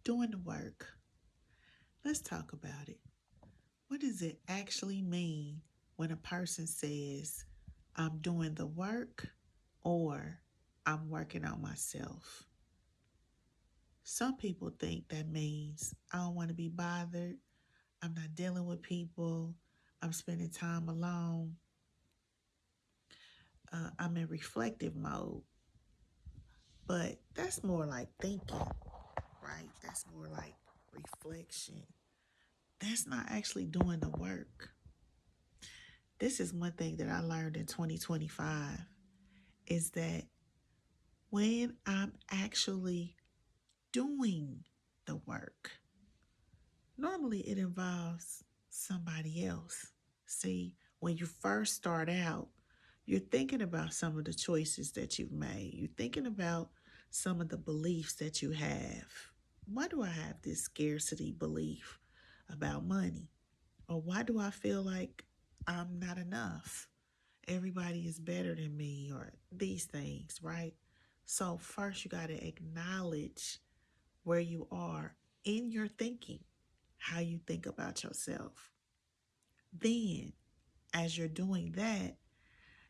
Doing the work. Let's talk about it. What does it actually mean when a person says, I'm doing the work or I'm working on myself? Some people think that means I don't want to be bothered. I'm not dealing with people. I'm spending time alone. I'm in reflective mode. But that's more like thinking, right? That's more like reflection. That's not actually doing the work. This is one thing that I learned in 2025 is that when I'm actually doing the work, normally it involves somebody else. See, when you first start out, you're thinking about some of the choices that you've made. You're thinking about some of the beliefs that you have. Why do I have this scarcity belief about money? Or why do I feel like I'm not enough? Everybody is better than me, or these things, right? So, first, you got to acknowledge where you are in your thinking, how you think about yourself. Then, as you're doing that,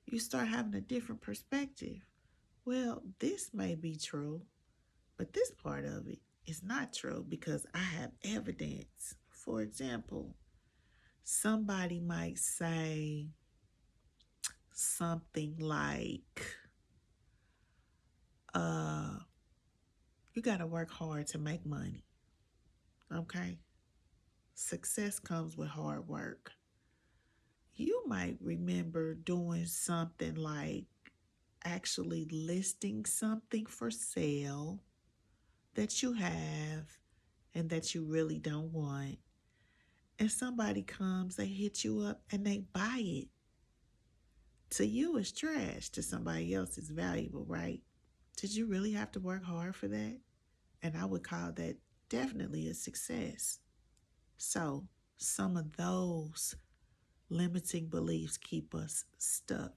you start having a different perspective. Well, this may be true, but this part of it is not true because I have evidence. For example, somebody might say something like, uh, you got to work hard to make money. Okay? Success comes with hard work. You might remember doing something like actually listing something for sale that you have and that you really don't want. And somebody comes, they hit you up and they buy it. To you, it's trash. To somebody else, it's valuable, right? Did you really have to work hard for that? And I would call that definitely a success. So, some of those limiting beliefs keep us stuck.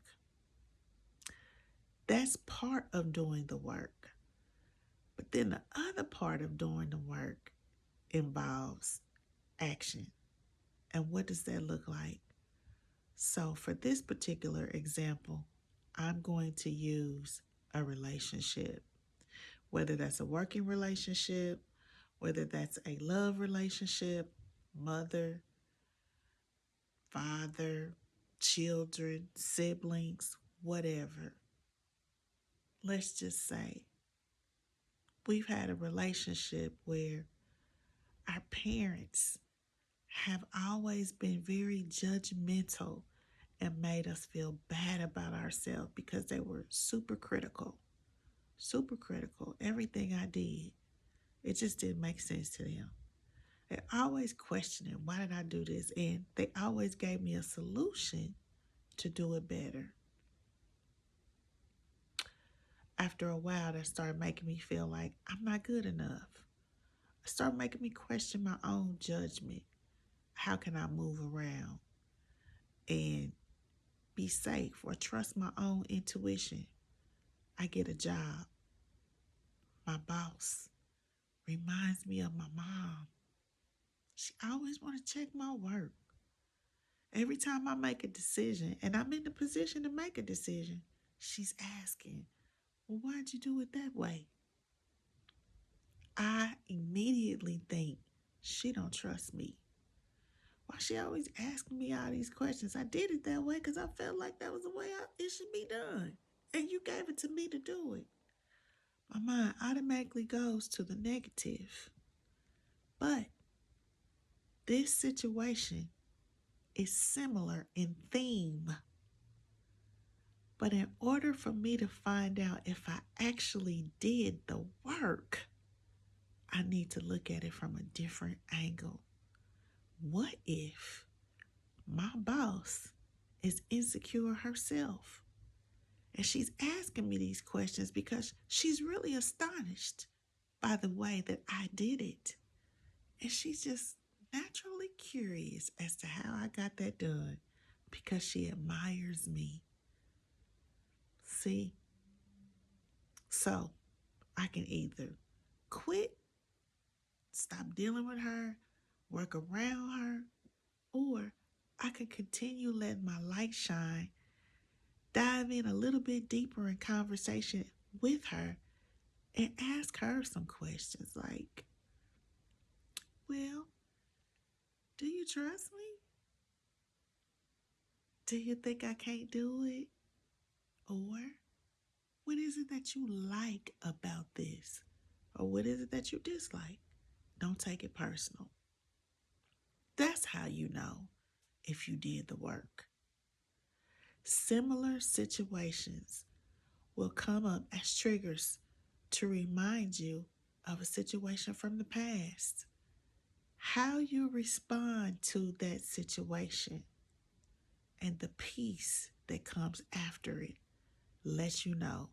That's part of doing the work. But then the other part of doing the work involves action. And what does that look like? So, for this particular example, I'm going to use a relationship, whether that's a working relationship, whether that's a love relationship, mother, father, children, siblings, whatever. Let's just say we've had a relationship where our parents have always been very judgmental and made us feel bad about ourselves because they were super critical. Super critical. Everything I did, it just didn't make sense to them. They always questioning, why did I do this? And they always gave me a solution to do it better. After a while, that started making me feel like I'm not good enough. It started making me question my own judgment. How can I move around and be safe or trust my own intuition? I get a job. My boss reminds me of my mom. She always want to check my work. Every time I make a decision, and I'm in the position to make a decision, she's asking, well, why'd you do it that way? I immediately think she don't trust me. Why she always asking me all these questions? I did it that way because I felt like that was the way it should be done. And you gave it to me to do it. My mind automatically goes to the negative. But this situation is similar in theme. But in order for me to find out if I actually did the work, I need to look at it from a different angle. What if my boss is insecure herself? And she's asking me these questions because she's really astonished by the way that I did it. And she's just naturally curious as to how I got that done because she admires me. See? So I can either quit stop dealing with her, work around her, or I could continue letting my light shine, dive in a little bit deeper in conversation with her, and ask her some questions like, well, do you trust me? Do you think I can't do it? Or what is it that you like about this? Or what is it that you dislike? Don't take it personal. That's how you know if you did the work. Similar situations will come up as triggers to remind you of a situation from the past. How you respond to that situation and the peace that comes after it lets you know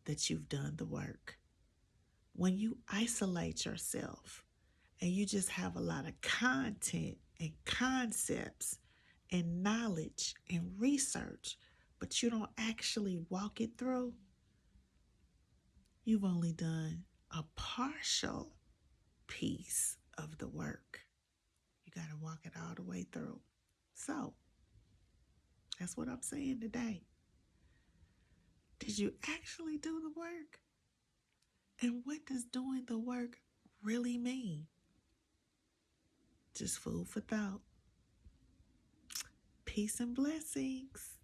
that you've done the work. When you isolate yourself and you just have a lot of content and concepts and knowledge and research, but you don't actually walk it through, you've only done a partial piece of the work. You got to walk it all the way through. So, that's what I'm saying today. Did you actually do the work? And what does doing the work really mean? Just food for thought. Peace and blessings.